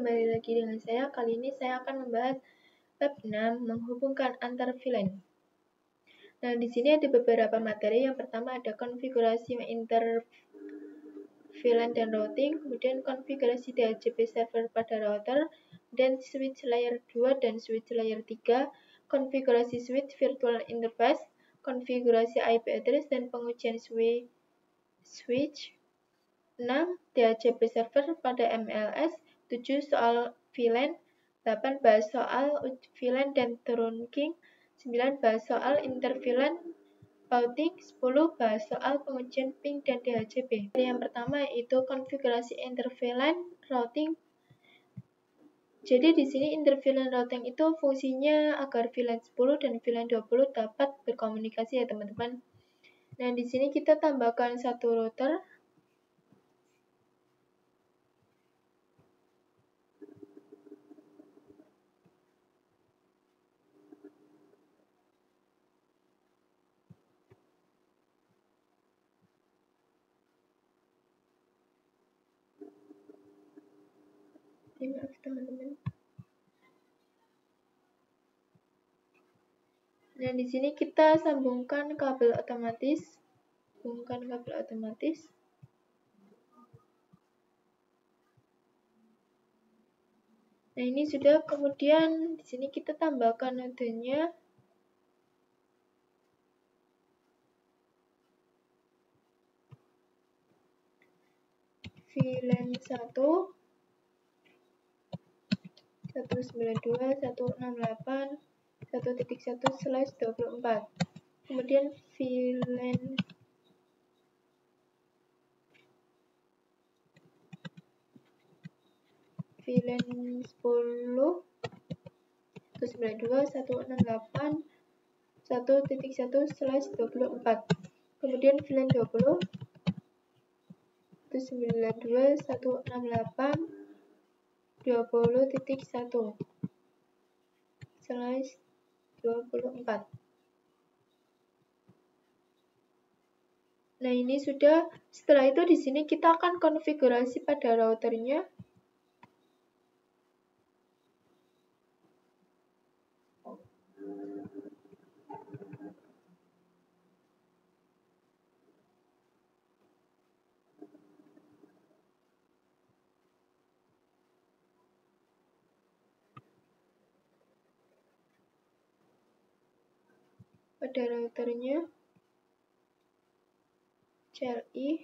kembali lagi dengan saya. Kali ini saya akan membahas bab 6 menghubungkan antar VLAN. Nah, di sini ada beberapa materi. Yang pertama ada konfigurasi inter VLAN dan routing, kemudian konfigurasi DHCP server pada router, dan switch layer 2 dan switch layer 3, konfigurasi switch virtual interface, konfigurasi IP address dan pengujian switch. 6. DHCP server pada MLS. 7. Soal VLAN. 8. Bahas soal VLAN dan trunking. 9. Bahas soal inter-VLAN routing. 10. Bahas soal pengujian ping dan DHCP. Yang pertama yaitu konfigurasi inter-VLAN routing. Jadi di sini inter-VLAN routing itu fungsinya agar VLAN 10 dan VLAN 20 dapat berkomunikasi ya teman-teman. Nah, di sini kita tambahkan satu router. Maaf teman-teman. Nah, di sini kita sambungkan kabel otomatis. Nah, ini sudah. Kemudian di sini kita tambahkan nodenya. VLAN 1 192.168.1.1/24. Kemudian VLAN 10 192.168.1.1/24. Kemudian VLAN 20 192.168.20.1/24. Nah, ini sudah. Setelah itu di sini kita akan konfigurasi pada routernya. CLI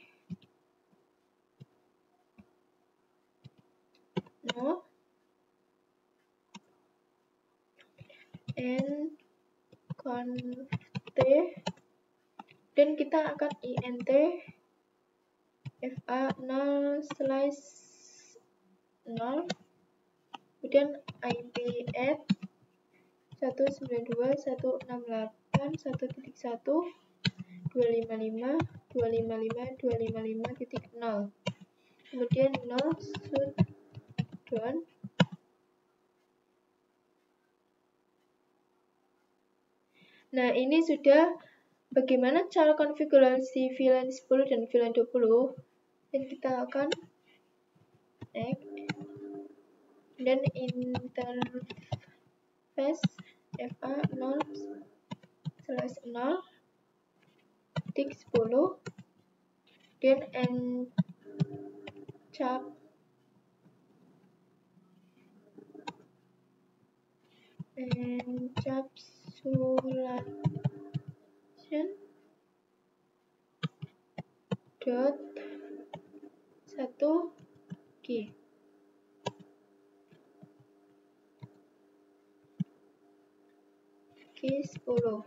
no and conft, dan kita akan int fa 0/0, kemudian ip add 192.168.1.255.255.255.0, kemudian 0 shutdown. Nah, ini sudah. Bagaimana cara konfigurasi VLAN 10 dan VLAN 20? Dan kita akan add dan interface fa 0/0 titik 10 dan encapsulation dot 1 key. Key 10.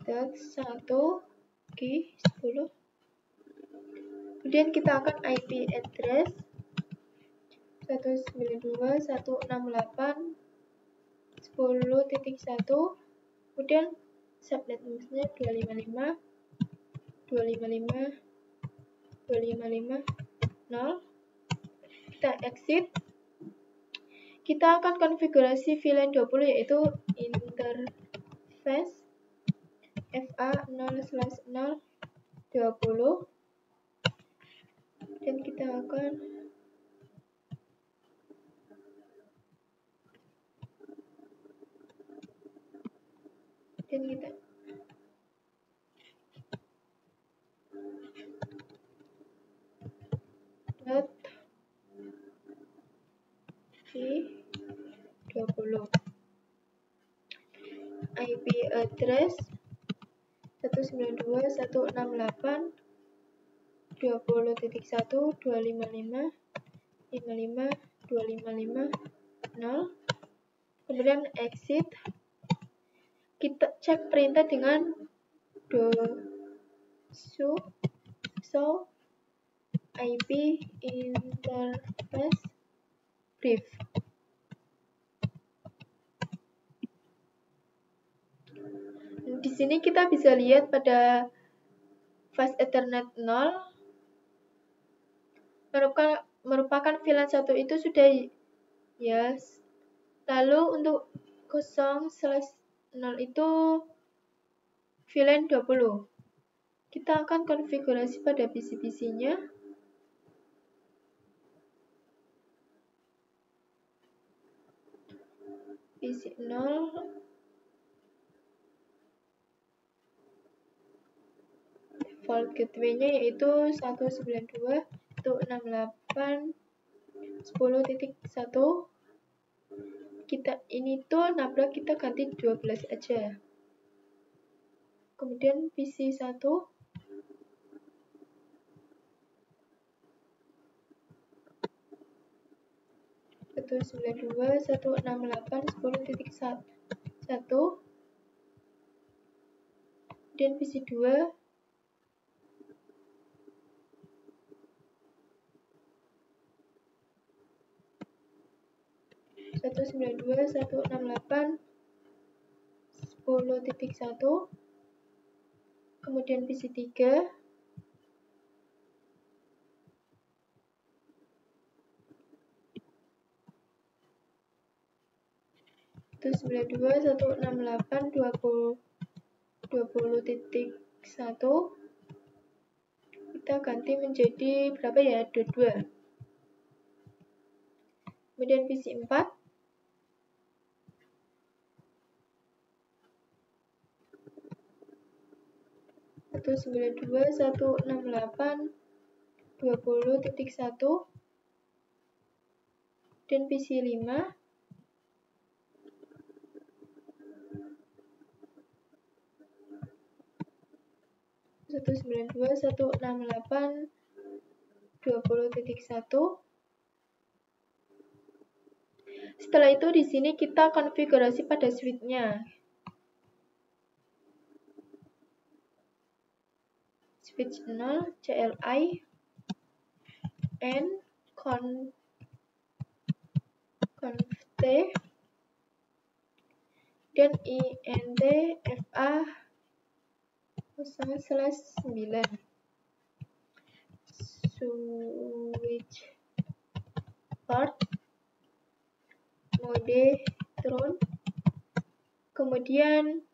Dot 1 key 10. Kemudian kita akan IP address 192.168.10.1, kemudian subnet nya 255.255.255.0. Kita exit. Kita akan konfigurasi VLAN 20 yaitu interface FA 0/020 dan kita akan dot V20 IP address 192.168.255.255.255.0. Kemudian exit, kita cek perintah dengan show IP interface brief. Di sini kita bisa lihat pada fast Ethernet 0 merupakan VLAN 1 itu sudah yes. Lalu untuk 0/0 itu VLAN 20. Kita akan konfigurasi pada PC-PC-nya. PC 0 default gateway-nya yaitu 192.168.10.1. Kita ini tuh nabrak, kita ganti 12 aja. Kemudian PC 1 192.168.10.1 dan PC 2 192.168.10.1. Kemudian PC 3 192.168.20.1. kita ganti menjadi berapa ya, 22. Kemudian PC 4 192.168.20.1 dan PC 5 192.168.20.1. Setelah itu di sini kita konfigurasi pada switch-nya. Switch 0 CLI and conft dan int FA 0/9 switch port mode tron. Kemudian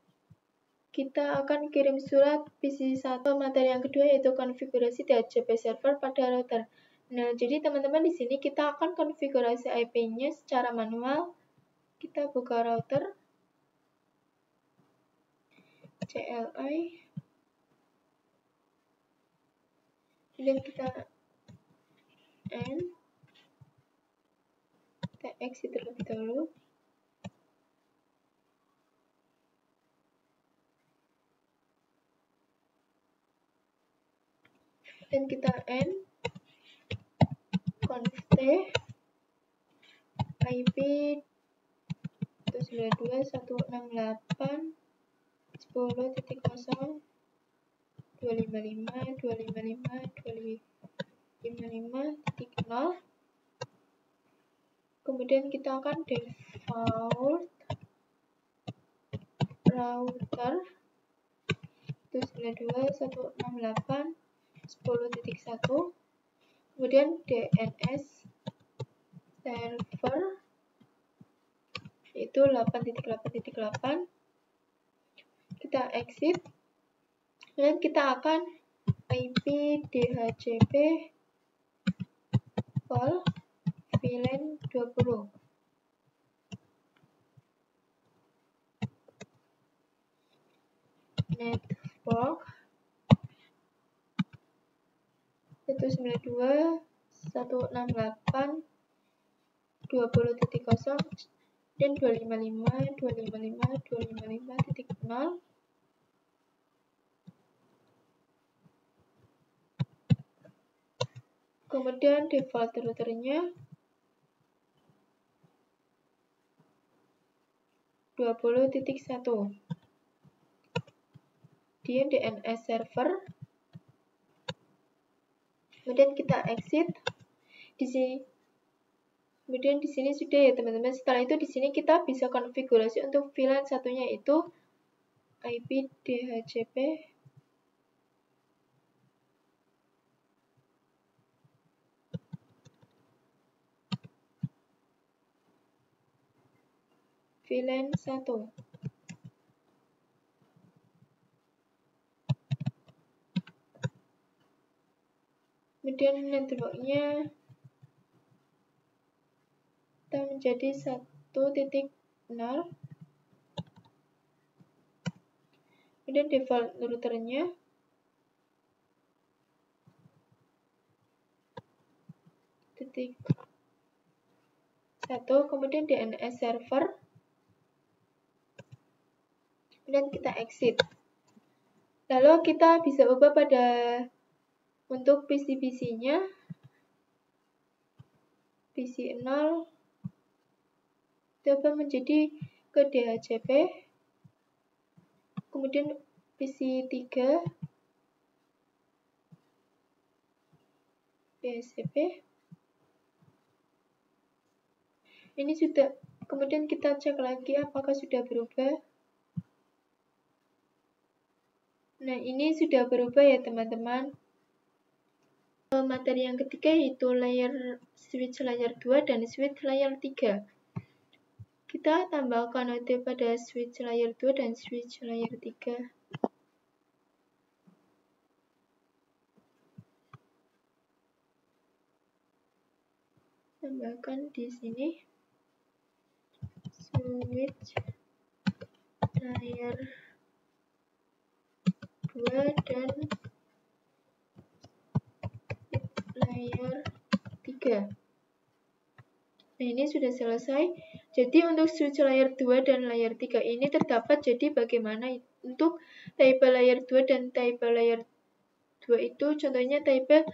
kita akan kirim surat PC 1. Materi yang kedua yaitu konfigurasi DHCP server pada router. Nah, jadi teman-teman di sini kita akan konfigurasi IP-nya secara manual. Kita buka router CLI dan kita exit terlebih dahulu. Dan kita conft IP 192.168.255.255.255.0. Kemudian kita akan default router 192.168.10.1. Kemudian DNS server itu 8.8.8. Kita exit Kemudian kita akan IP DHCP call VLAN 20. Network 192.168.20.0 dan 255.255.255.0. Kemudian default routernya 20.1. Dia DNS server. Kemudian kita exit. Di sini. Kemudian di sini sudah ya teman-teman. Setelah itu di sini kita bisa konfigurasi untuk VLAN satunya itu IP DHCP VLAN 1. Kemudian networknya kita menjadi 1.0. Kemudian default routernya titik 1. Kemudian DNS server. Kemudian kita exit. Lalu kita bisa ubah pada untuk PC-PC-nya PC 0 coba menjadi ke DHCP, kemudian PC 3 DHCP. Ini sudah, kemudian kita cek lagi apakah sudah berubah. Nah, ini sudah berubah ya teman-teman. Materi yang ketiga yaitu switch layer 2 dan switch layer 3. Kita tambahkan node pada switch layer 2 dan switch layer 3. Tambahkan di sini switch layer 2 dan layer 3. Nah, ini sudah selesai. Jadi untuk switch layer 2 dan layer 3 ini terdapat, jadi bagaimana untuk type layer 2 dan type layer 2 itu contohnya type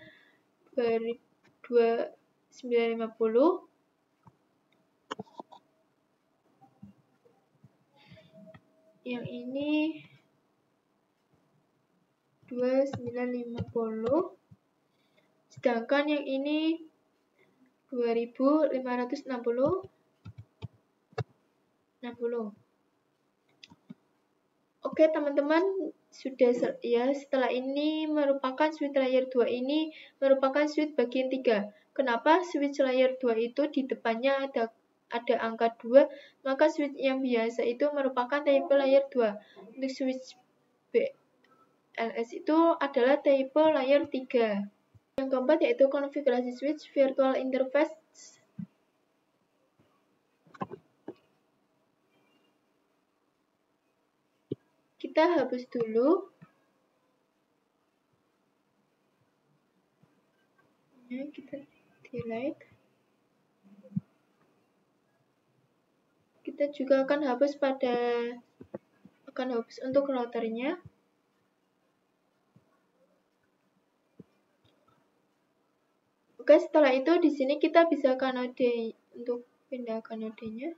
2950. Yang ini 2950. Sedangkan yang ini 2560. Oke teman-teman, sudah ya. Setelah ini merupakan switch layer 2 ini merupakan switch bagian 3. Kenapa switch layer 2 itu di depannya ada angka 2, maka switch yang biasa itu merupakan type layer 2. Untuk switch BLS itu adalah type layer 3. Yang keempat yaitu konfigurasi switch virtual interface. Kita hapus dulu. Ya, kita delete. Kita juga akan hapus untuk routernya. Oke, setelah itu di sini kita bisa kanode untuk pindah kanodenya.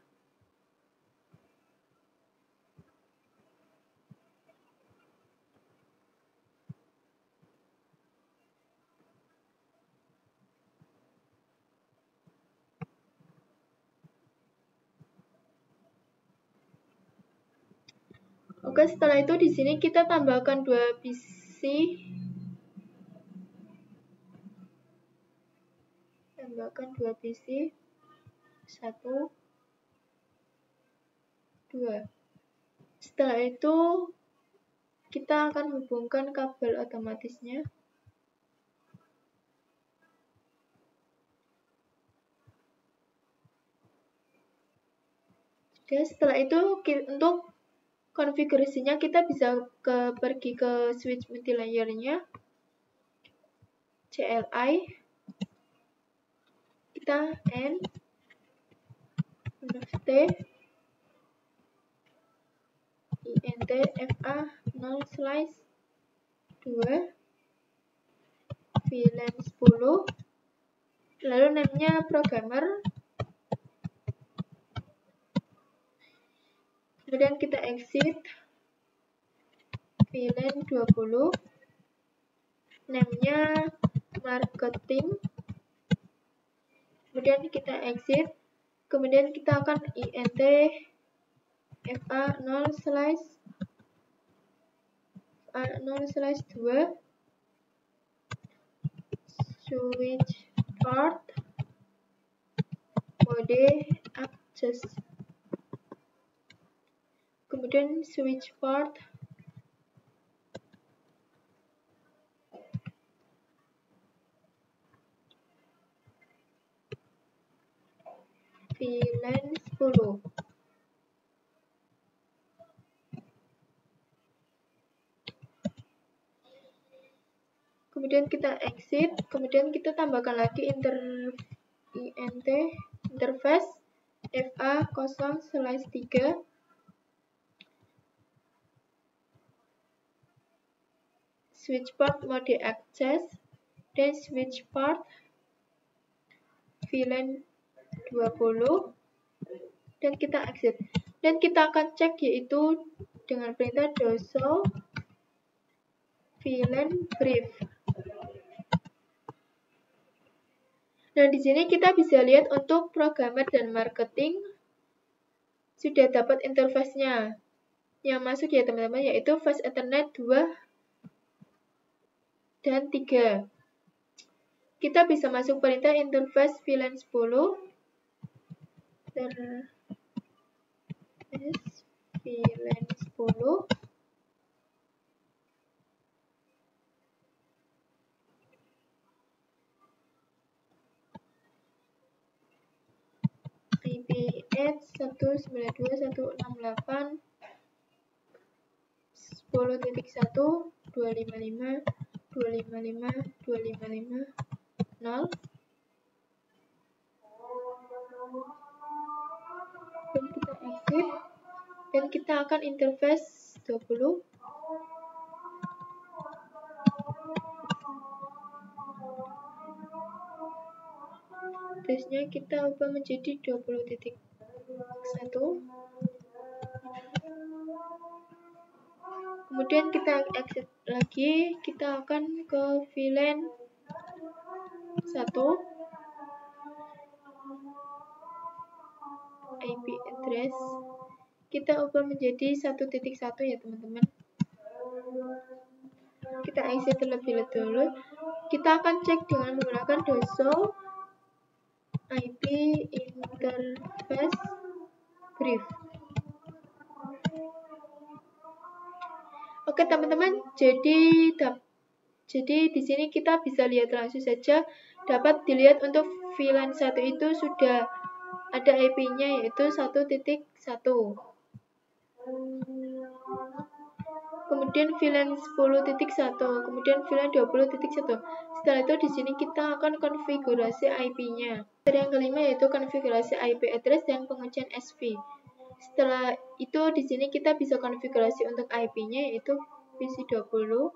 Oke, setelah itu di sini kita tambahkan 2 PC. Tambahkan 2 PC. 1, 2. Setelah itu kita akan hubungkan kabel otomatisnya. Oke, setelah itu untuk konfigurasinya kita bisa pergi ke switch multilayer-nya, CLI, kita N, T, INT, FA, 0/2, VLAN 10, lalu name-nya programmer, kemudian kita exit, VLAN 20, name-nya marketing, kemudian kita exit, kemudian kita akan INT FA 0/2 switch port mode adjust, kemudian switch port VLAN 10. Kemudian kita exit, kemudian kita tambahkan lagi INT interface FA 0/3 switch port mode access dan switch port VLAN 20 dan kita exit. Dan kita akan cek yaitu dengan perintah doso VLAN brief. Nah, di sini kita bisa lihat untuk programmer dan marketing sudah dapat interface-nya. Yang masuk ya teman-teman yaitu fast Ethernet 2 dan 3. Kita bisa masuk perintah interface VLAN 10 VLAN 10 IP add 192.168.10.1.255.255.255.0 dan kita exit dan kita akan interface 20. Address-nya kita ubah menjadi 20.1. Kemudian kita exit lagi, kita akan ke VLAN 1. IP address kita ubah menjadi 1.1 ya teman-teman. Kita exit terlebih dahulu. Kita akan cek dengan menggunakan doso IP interface brief. Oke teman-teman, jadi di sini kita bisa lihat langsung saja, dapat dilihat untuk VLAN 1 itu sudah ada IP-nya yaitu 1.1. Kemudian VLAN 10.1, kemudian VLAN 20.1. Setelah itu di sini kita akan konfigurasi IP-nya. Yang kelima yaitu konfigurasi IP address dan penguncian SV. Setelah itu di sini kita bisa konfigurasi untuk IP-nya yaitu PC20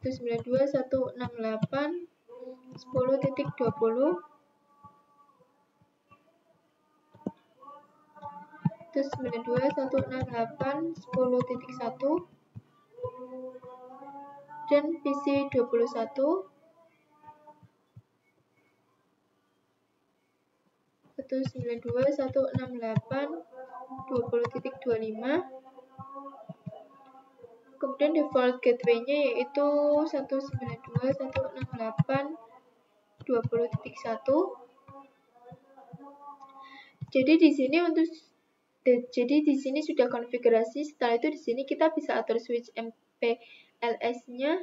192.168.10.20 192.168.10.1 dan PC21 192.168.20.25. Kemudian default gateway-nya yaitu 192.168.20.1. Jadi di sini untuk Jadi di sini sudah konfigurasi. Setelah itu di sini kita bisa atur switch MPLS-nya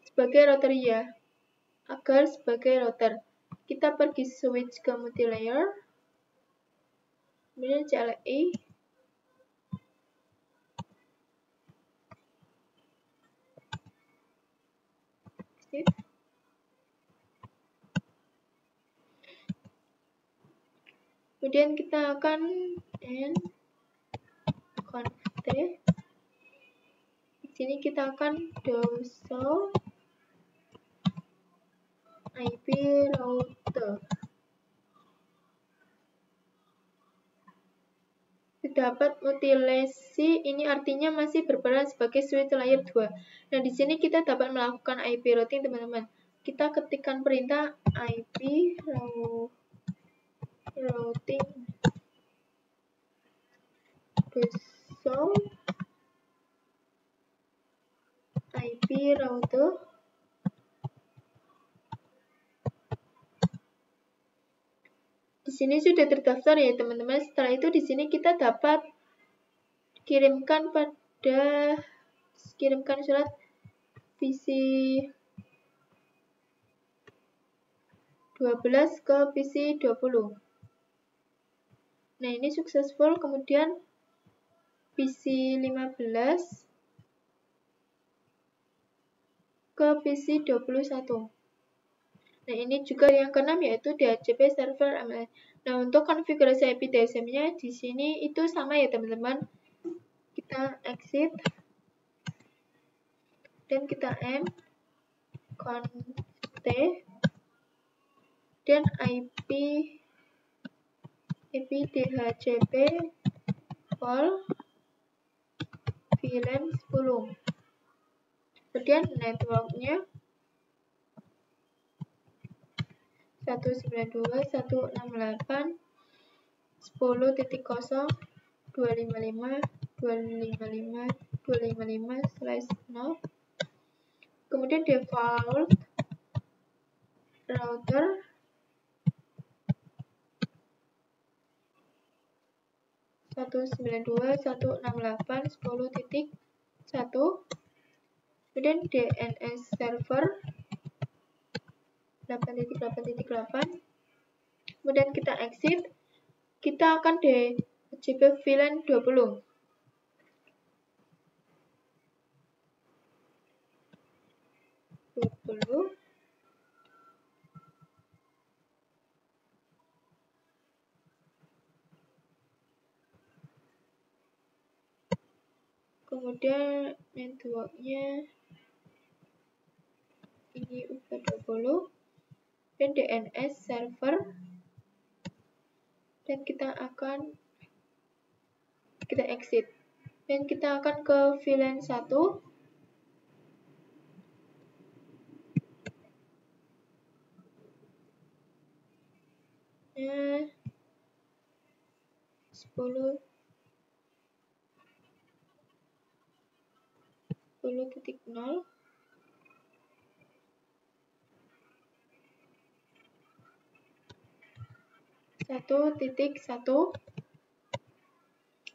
sebagai router ya, agar sebagai router. Kita pergi switch ke multilayer, kemudian CLI, kemudian kita akan conft. Di sini kita akan show IP router. Dapat mutilasi, ini artinya masih berperan sebagai switch layer 2. Nah, di sini kita dapat melakukan IP routing, teman-teman. Kita ketikkan perintah IP routing show IP router. Di sini sudah terdaftar ya, teman-teman. Setelah itu di sini kita dapat kirimkan surat PC 12 ke PC 20. Nah, ini successful. Kemudian PC 15 ke PC 21. Nah, ini juga yang keenam yaitu DHCP server MLN. Nah, untuk konfigurasi IP DSM-nya di sini itu sama ya, teman-teman. Kita exit dan kita conft dan IP DHCP all VLAN 10. Kemudian networknya 192.168.0.255.255.255/0. Kemudian default router 192.168.10.1. Kemudian DNS server 8.8.8. Kemudian kita exit. Kita akan DHCP VLAN 20. Kemudian networknya ini UP20 dan DNS server, dan kita exit dan kita akan ke VLAN 1. Nah, 10.0 1.1.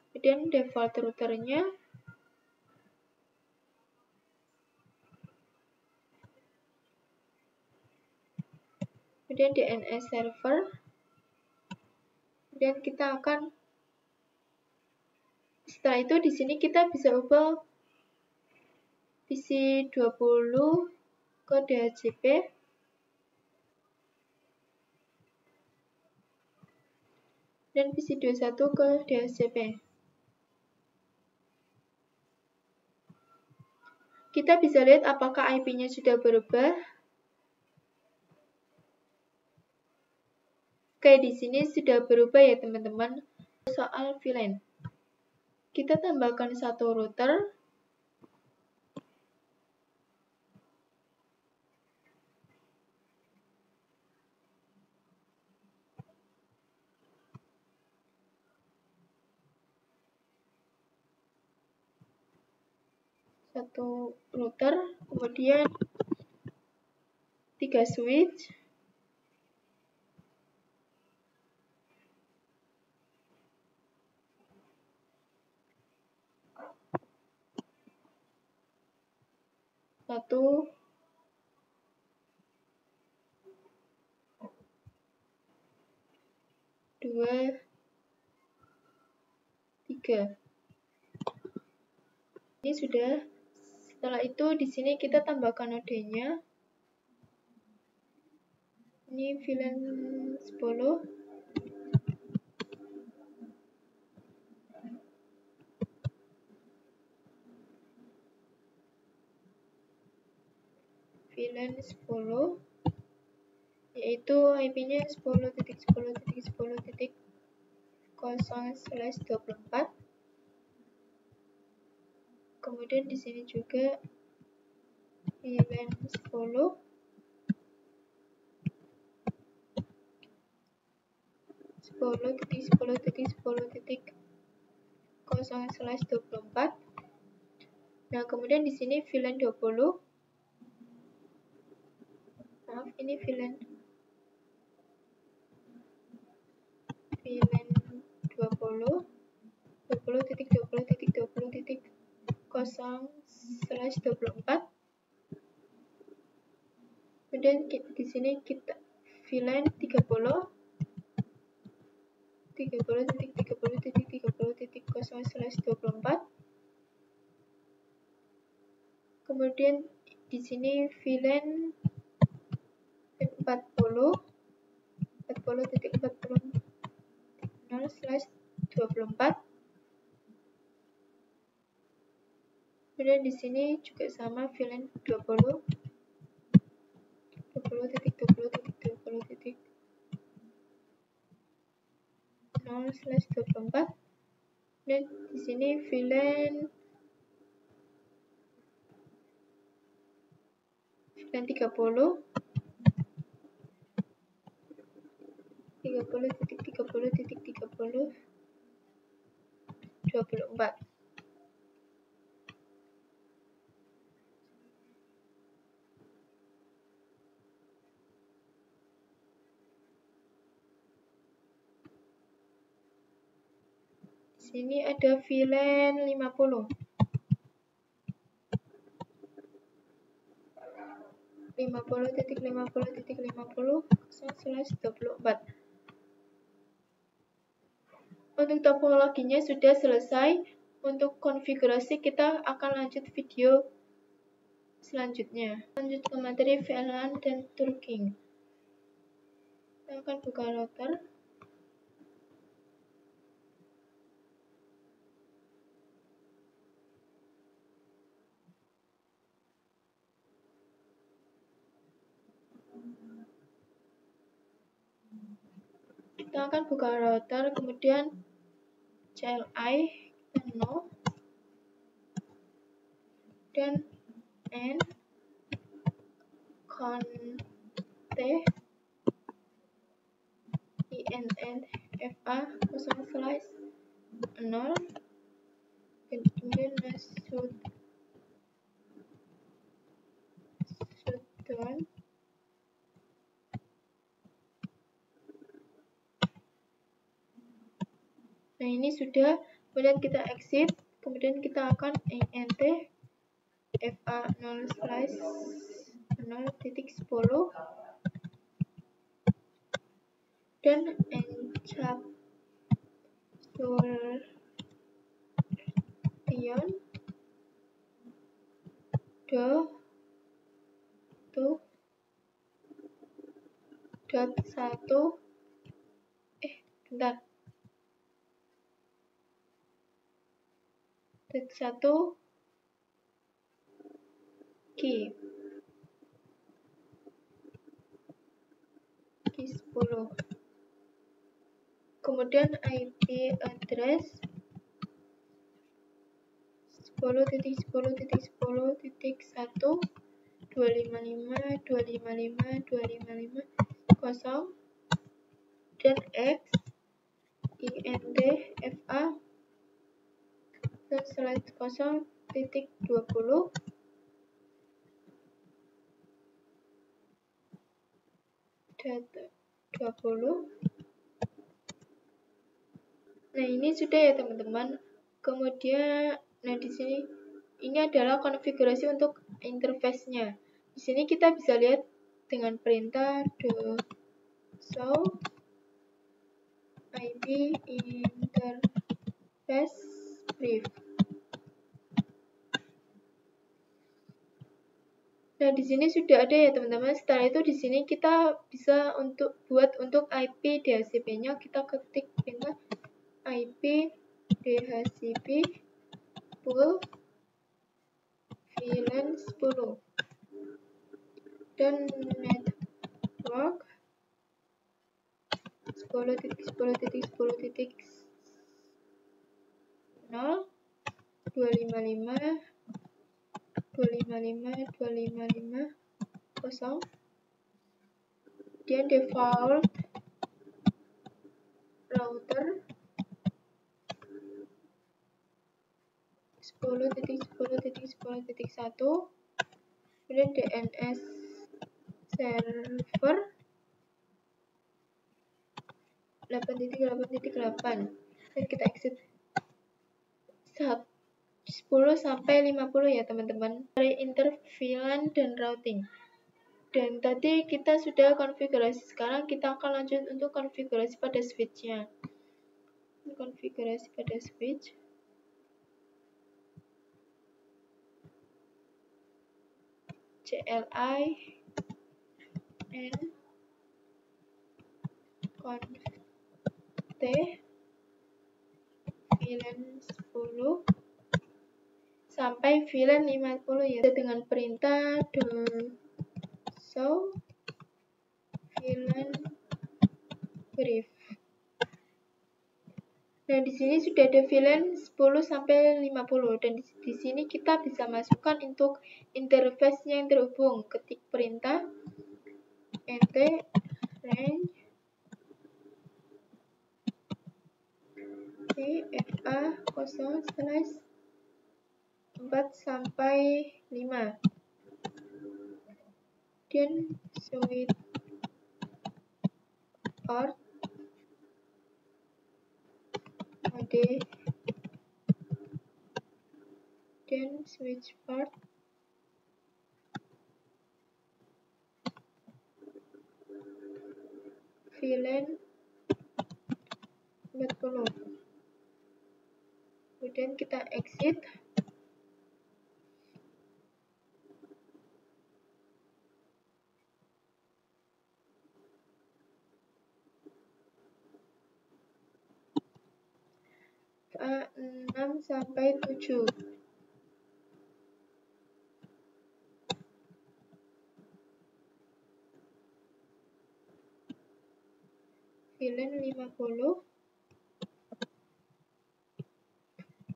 Kemudian default routernya kemudian DNS server, kemudian kita akan, setelah itu di sini kita bisa ubah PC 20 ke DHCP dan PC 21 ke DHCP. Kita bisa lihat apakah IP-nya sudah berubah. Oke, di sini sudah berubah ya, teman-teman. Soal VLAN, kita tambahkan satu router. Satu router, kemudian 3 switch, 1, 2, 3. Ini sudah. Setelah itu di sini kita tambahkan nodenya. Ini VLAN 10. VLAN 10 yaitu IP-nya 10.10.10.0/24. Kemudian di sini juga VLAN 10 10.10.10.0/24. Nah, kemudian di sini VLAN 20. Maaf, ini VLAN 20.20.20.0/24. Kemudian di sini kita VLAN 30.30.30.30.0/24. Kemudian di sini VLAN 40.40.40.0/24. Kemudian di sini juga sama VLAN 20.20.20.0/24. Dan di sini VLAN 30.30.30.30.24. Di sini ada VLAN 50. 50.50.50/24. Untuk topologinya sudah selesai. Untuk konfigurasi kita akan lanjut video selanjutnya. Lanjut ke materi VLAN dan trunking. Kita akan buka router. Kita akan buka router, kemudian CLI kita no, dan n conte INNFA 0/0, dan kemudian shutdown. Nah, ini sudah. Kemudian kita exit, kemudian kita akan int fa 0/0.10 dan encapsulation .1 key 10. Kemudian IP address 10.10.1.255.255.255.0 dan x INTFA 0/0.20 data 20. Nah, ini sudah ya teman-teman. Kemudian di sini ini adalah konfigurasi untuk interface-nya. Di sini kita bisa lihat dengan perintah show IP interface brief. Nah, di sini sudah ada ya teman-teman. Setelah itu di sini kita bisa buat untuk IP DHCP-nya, kita ketik perintah IP DHCP pool VLAN 10 dan network 10.10.10.0 255 0 dan default router 10.10.10.1 kemudian DNS server 8.8.8 dan kita exit 10 sampai 50 ya teman-teman. Dari interVLAN dan routing. Dan tadi kita sudah konfigurasi, sekarang kita akan lanjut untuk konfigurasi pada switch-nya. Konfigurasi pada switch. CLI N conf T VLAN 10 sampai VLAN 50 ya, dengan perintah show VLAN brief. Nah, di sini sudah ada VLAN 10 sampai 50 dan di sini kita bisa masukkan untuk interface yang terhubung. Ketik perintah nt range fa 0/4 sampai 5 dan switch port mode dan switch port VLAN 40. Kemudian kita exit. A6 sampai 7. VLAN 50.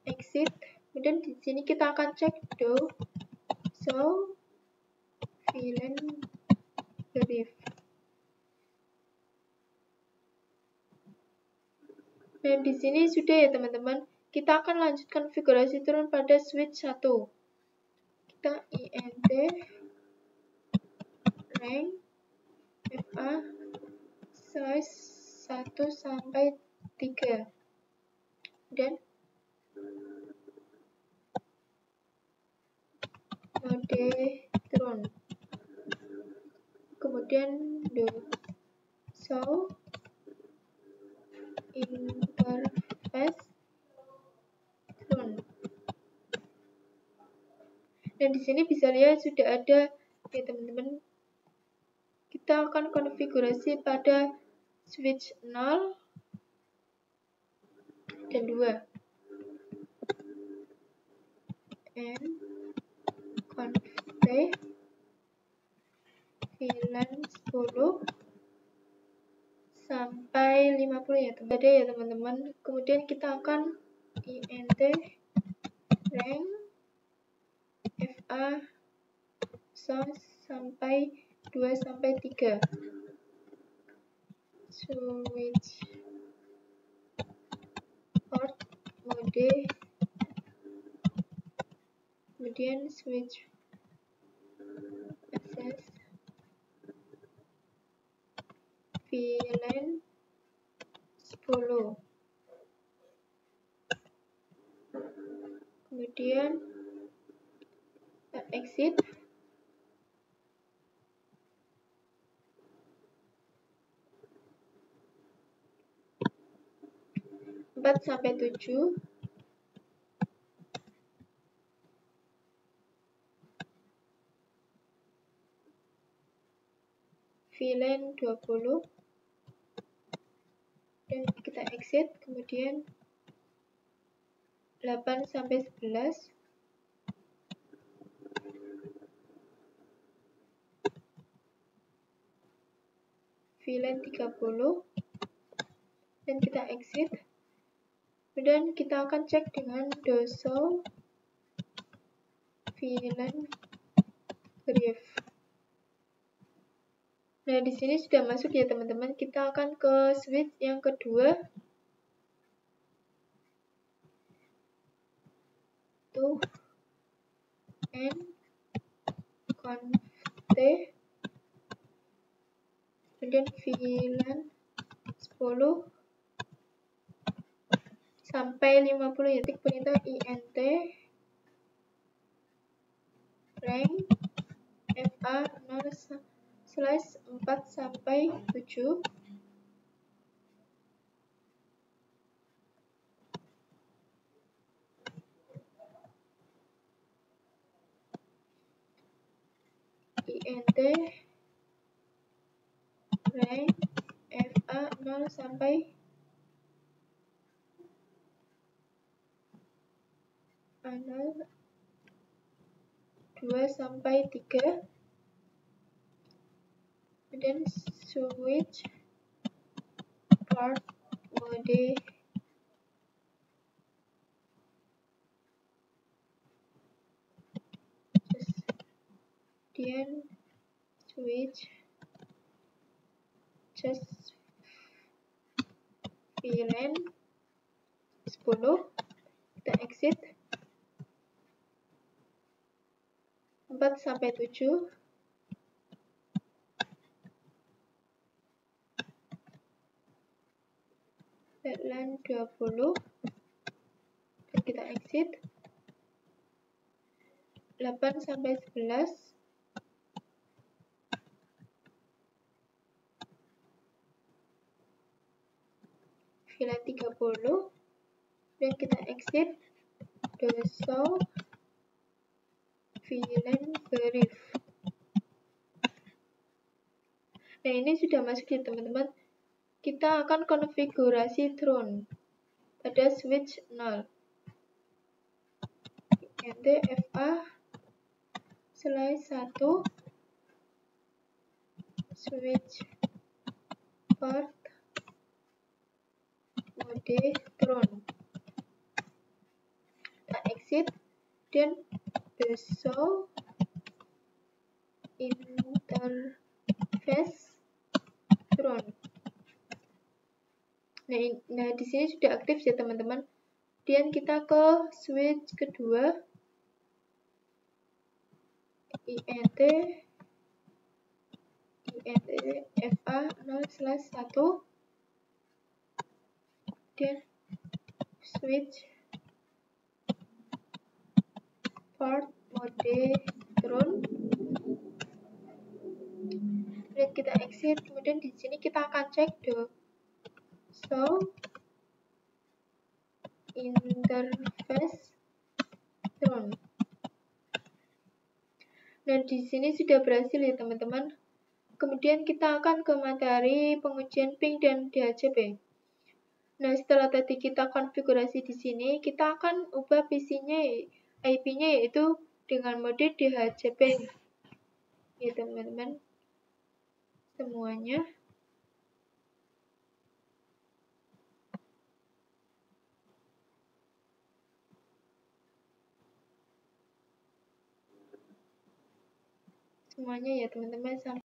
Exit. Kemudian di sini kita akan cek show VLAN brief. Nah, di sini sudah ya teman-teman. Kita akan lanjut konfigurasi turun pada switch 1. Kita int rank fa size 1 sampai 3 dan mode turun. Kemudian show interface turun. Dan di sini bisa lihat sudah ada ya teman-teman. Kita akan konfigurasi pada switch 0 dan 2. And conf T VLAN 10 sampai 50 ya teman-teman. Ada ya teman-teman. Kemudian kita akan int rank fa sampai 2 sampai 3. Switch port mode kemudian switch access VLAN 10. Kemudian exit. 4 sampai 7. VLAN 20. Dan kita exit, kemudian 8 sampai 11. VLAN 30. Dan kita exit. Kemudian kita akan cek dengan doso VLAN brief. Nah, di sini sudah masuk ya teman-teman. Kita akan ke switch yang kedua. Tuh N conft. Kemudian VLAN 10 sampai 50 ya. Perintah int rank fa 0/4 sampai 7. int rank fa 0 sampai 2 sampai 3. Kemudian switch port mode. Kemudian switch just VLAN 10. Kita exit. 4 sampai 7. VLAN 20. Dan kita exit. 8 sampai 11. VLAN 30. Dan kita exit. Doso VLAN brief. Nah, ini sudah masuk ya teman-teman. Kita akan konfigurasi drone pada switch 0. int fa /1 switch port mode drone. Kita exit dan doso interface drone. Nah, di sini sudah aktif ya teman-teman. Kemudian kita ke switch kedua. int fa 0/1. Dan switch port mode drone. Dan kita exit. Kemudian di sini kita akan cek doso interface drone. Nah, di sini sudah berhasil ya teman-teman. Kemudian kita akan ke materi pengujian ping dan DHCP. Nah, setelah tadi kita konfigurasi di sini, kita akan ubah PC-nya, IP-nya yaitu dengan mode DHCP. Ya teman-teman, semuanya. Ya teman-teman, sampai